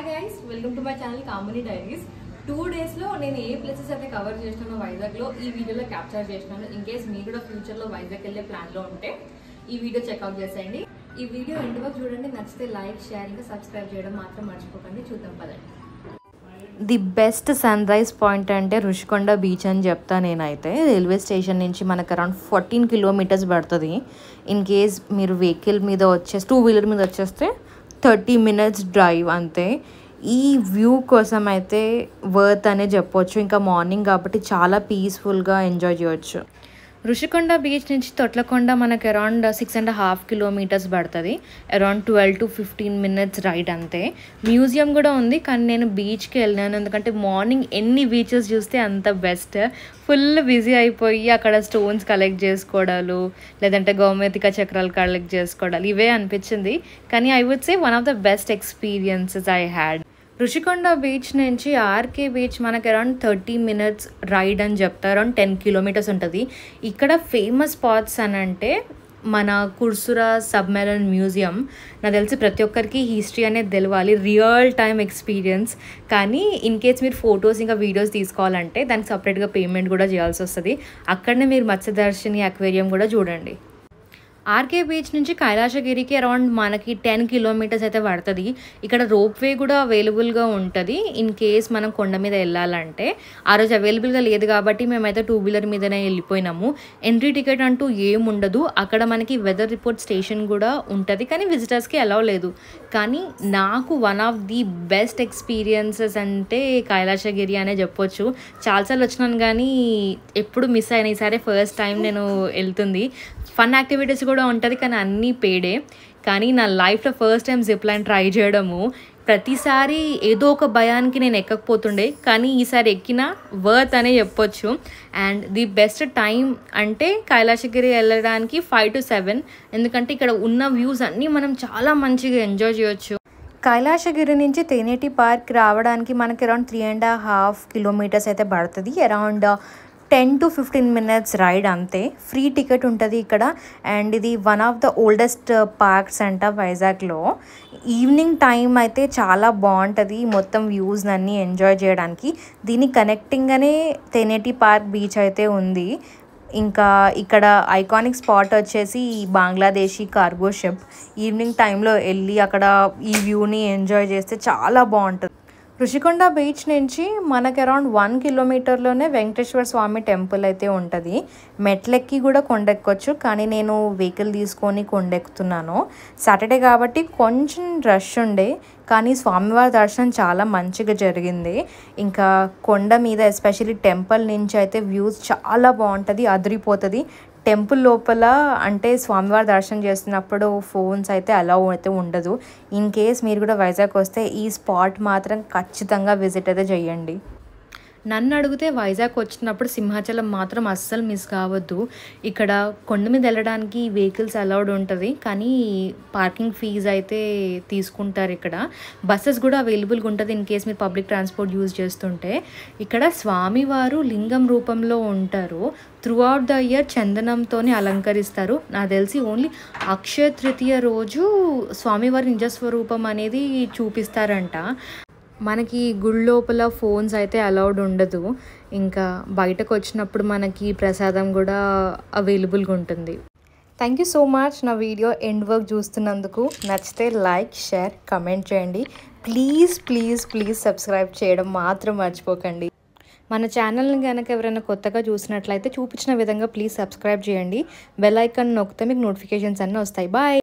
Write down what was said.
Hi guys, welcome to my channel కామినీ diaries. 2 days లో నేను ఏ places అయితే కవర్ చేస్తున్నానో వైజాగ్ లో ఈ వీడియోలో క్యాప్చర్ చేస్తున్నాను. ఇన్ కేస్ మీరు కూడా ఫ్యూచర్ లో వైజాగ్ వెళ్ళే ప్లాన్ లో ఉంటే ఈ వీడియో చెక్అవుట్ చేసేయండి. ఈ వీడియో ఎండ్ వరకు చూడండి. నచ్చితే లైక్, షేర్ ఇంకా సబ్స్క్రైబ్ చేయడం మాత్రం మర్చిపోకండి. చూద్దాం పదండి. The best sunrise point అంటే రుషికొండ బీచ్ అని చెప్తా. నేనైతే రైల్వే స్టేషన్ నుంచి మనకు అరౌండ్ 14 kilometers పడుతుంది. ఇన్ కేస్ మీరు వెహికల్ మీద వచ్చేసి 2-wheeler మీద వచ్చేస్తే 30 minutes డ్రైవ్ అంతే. ఈ వ్యూ కోసం అయితే వర్త్ అనే చెప్పొచ్చు. ఇంకా మార్నింగ్ కాబట్టి చాలా పీస్ఫుల్గా ఎంజాయ్ చేయొచ్చు. రుషికొండ బీచ్ నుంచి తొట్లకొండ మనకు అరౌండ్ 6.5 kilometers పడుతుంది. అరౌండ్ 12 to 15 minutes రైడ్ అంతే. మ్యూజియం కూడా ఉంది, కానీ నేను బీచ్కి వెళ్ళినాను ఎందుకంటే మార్నింగ్ ఎన్ని బీచెస్ చూస్తే అంత బెస్ట్. ఫుల్ బిజీ అయిపోయి అక్కడ స్టోన్స్ కలెక్ట్ చేసుకోవడాలు, లేదంటే గోమేతిక చక్రాలు కలెక్ట్ చేసుకోవడాలు ఇవే అనిపించింది. కానీ I would say one of the best experiences I had. Rushikonda beach నుంచి ఆర్కే బీచ్ మనకు అరౌండ్ 30 minutes రైడ్ అని చెప్తారు. అరౌండ్ 10 kilometers ఉంటుంది. ఇక్కడ ఫేమస్ స్పాట్స్ అని అంటే మన కుర్సురా సబ్మెరైన్ మ్యూజియం. నాకు తెలిసి ప్రతి ఒక్కరికి హిస్టరీ అనేది తెలవాలి, రియల్ టైమ్ ఎక్స్పీరియన్స్. కానీ ఇన్ కేస్ మీరు ఫొటోస్ ఇంకా వీడియోస్ తీసుకోవాలంటే దానికి సపరేట్గా పేమెంట్ కూడా చేయాల్సి వస్తుంది. అక్కడనే మీరు మత్స్యదర్శిని అక్వేరియం కూడా చూడండి. ఆర్కే బీచ్ నుంచి కైలాసగిరికి అరౌండ్ మనకి 10 kilometers అయితే పడుతుంది. ఇక్కడ రోప్వే కూడా అవైలబుల్గా ఉంటుంది ఇన్ కేస్ మనం కొండ మీద వెళ్ళాలంటే. ఆ రోజు అవైలబుల్గా లేదు కాబట్టి మేమైతే 2-wheeler మీదనే వెళ్ళిపోయినాము. ఎంట్రీ టికెట్ అంటూ ఏం ఉండదు. అక్కడ మనకి వెదర్ రిపోర్ట్ స్టేషన్ కూడా ఉంటుంది, కానీ విజిటర్స్కి అలౌ లేదు. కానీ నాకు one of the best experiences అంటే కైలాసగిరి అనే చెప్పొచ్చు. చాలాసార్లు వచ్చినాను కానీ ఎప్పుడు మిస్ అయినా, ఈసారి ఫస్ట్ టైం నేను వెళ్తుంది. ఫన్ యాక్టివిటీస్ కూడా ఉంటుంది, కానీ అన్నీ పేడే. కానీ నా లైఫ్లో first time zip line try చేయడము. ప్రతిసారి ఏదో ఒక భయానికి నేను ఎక్కకపోతుండే, కానీ ఈసారి ఎక్కిన వర్త్ అనే చెప్పొచ్చు. అండ్ ది బెస్ట్ టైం అంటే కైలాసగిరి వెళ్ళడానికి 5 to 7, ఎందుకంటే ఇక్కడ ఉన్న వ్యూస్ అన్నీ మనం చాలా మంచిగా ఎంజాయ్ చేయొచ్చు. కైలాసగిరి నుంచి తెనేటి పార్క్ రావడానికి మనకి అరౌండ్ 3.5 kilometers అయితే పడుతుంది. అరౌండ్ 10 to 15 minutes రైడ్ అంతే. ఫ్రీ టికెట్ ఉంటుంది ఇక్కడ. అండ్ ఇది one of the oldest parks అంట వైజాగ్లో. ఈవినింగ్ టైం అయితే చాలా బాగుంటుంది మొత్తం వ్యూస్ అన్నీ ఎంజాయ్ చేయడానికి. దీని కనెక్టింగ్గానే తెనేటి పార్క్ బీచ్ అయితే ఉంది. ఇంకా ఇక్కడ ఐకానిక్ స్పాట్ వచ్చేసి బంగ్లాదేశీ కార్గో షిప్. ఈవినింగ్ టైంలో వెళ్ళి అక్కడ ఈ వ్యూని ఎంజాయ్ చేస్తే చాలా బాగుంటుంది. రుషికొండ బీచ్ నుంచి మనకి అరౌండ్ 1 kilometerలోనే వెంకటేశ్వర స్వామి టెంపుల్ అయితే ఉంటుంది. మెట్లెక్కి కూడా కొండెక్కొచ్చు, కానీ నేను వెహికల్ తీసుకొని కొండెక్కుతున్నాను. సాటర్డే కాబట్టి కొంచెం రష్ ఉండే, కానీ స్వామివారి దర్శనం చాలా మంచిగా జరిగింది. ఇంకా కొండ మీద ఎస్పెషల్లీ టెంపుల్ నుంచి అయితే వ్యూస్ చాలా బాగుంటుంది, అదిరిపోతుంది. టెంపుల్ లోపల అంటే స్వామివారి దర్శనం చేస్తున్నప్పుడు ఫోన్స్ అయితే అలౌ అయితే ఉండదు. ఇన్ కేస్ మీరు కూడా వైజాగ్ వస్తే ఈ స్పాట్ మాత్రం ఖచ్చితంగా విజిట్ అయితే చేయండి. నన్ను అడిగితే వైజాగ్ వచ్చినప్పుడు సింహాచలం మాత్రం అస్సలు మిస్ కావద్దు. ఇక్కడ కొండ మీద వెళ్ళడానికి వెహికల్స్ అలౌడ్ ఉంటుంది, కానీ పార్కింగ్ ఫీజు అయితే తీసుకుంటారు. ఇక్కడ బస్సెస్ కూడా అవైలబుల్గా ఉంటుంది ఇన్ కేస్ మీరు పబ్లిక్ ట్రాన్స్పోర్ట్ యూజ్ చేస్తుంటే. ఇక్కడ స్వామివారు లింగం రూపంలో ఉంటారు. త్రూ అవుట్ ద ఇయర్ చందనంతోనే అలంకరిస్తారు. నాకు తెలిసి ఓన్లీ అక్షయ తృతీయ రోజు స్వామివారి నిజస్వరూపం అనేది చూపిస్తారంట. మనకి గుడి లోపల ఫోన్స్ అయితే అలౌడ్ ఉండదు. ఇంకా బయటకు వచ్చినప్పుడు మనకి ప్రసాదం కూడా అవైలబుల్గా ఉంటుంది. థ్యాంక్ యూ సో మచ్ నా వీడియో ఎండ్ వర్క్ చూస్తున్నందుకు. నచ్చితే లైక్, షేర్, కమెంట్ చేయండి. ప్లీజ్ ప్లీజ్ ప్లీజ్ సబ్స్క్రైబ్ చేయడం మాత్రం మర్చిపోకండి. మన ఛానల్ని కనుక ఎవరైనా కొత్తగా చూసినట్లయితే చూపించిన విధంగా ప్లీజ్ సబ్స్క్రైబ్ చేయండి. బెల్ ఐకాన్ నొక్కితే మీకు నోటిఫికేషన్స్ అన్నీ వస్తాయి. బాయ్.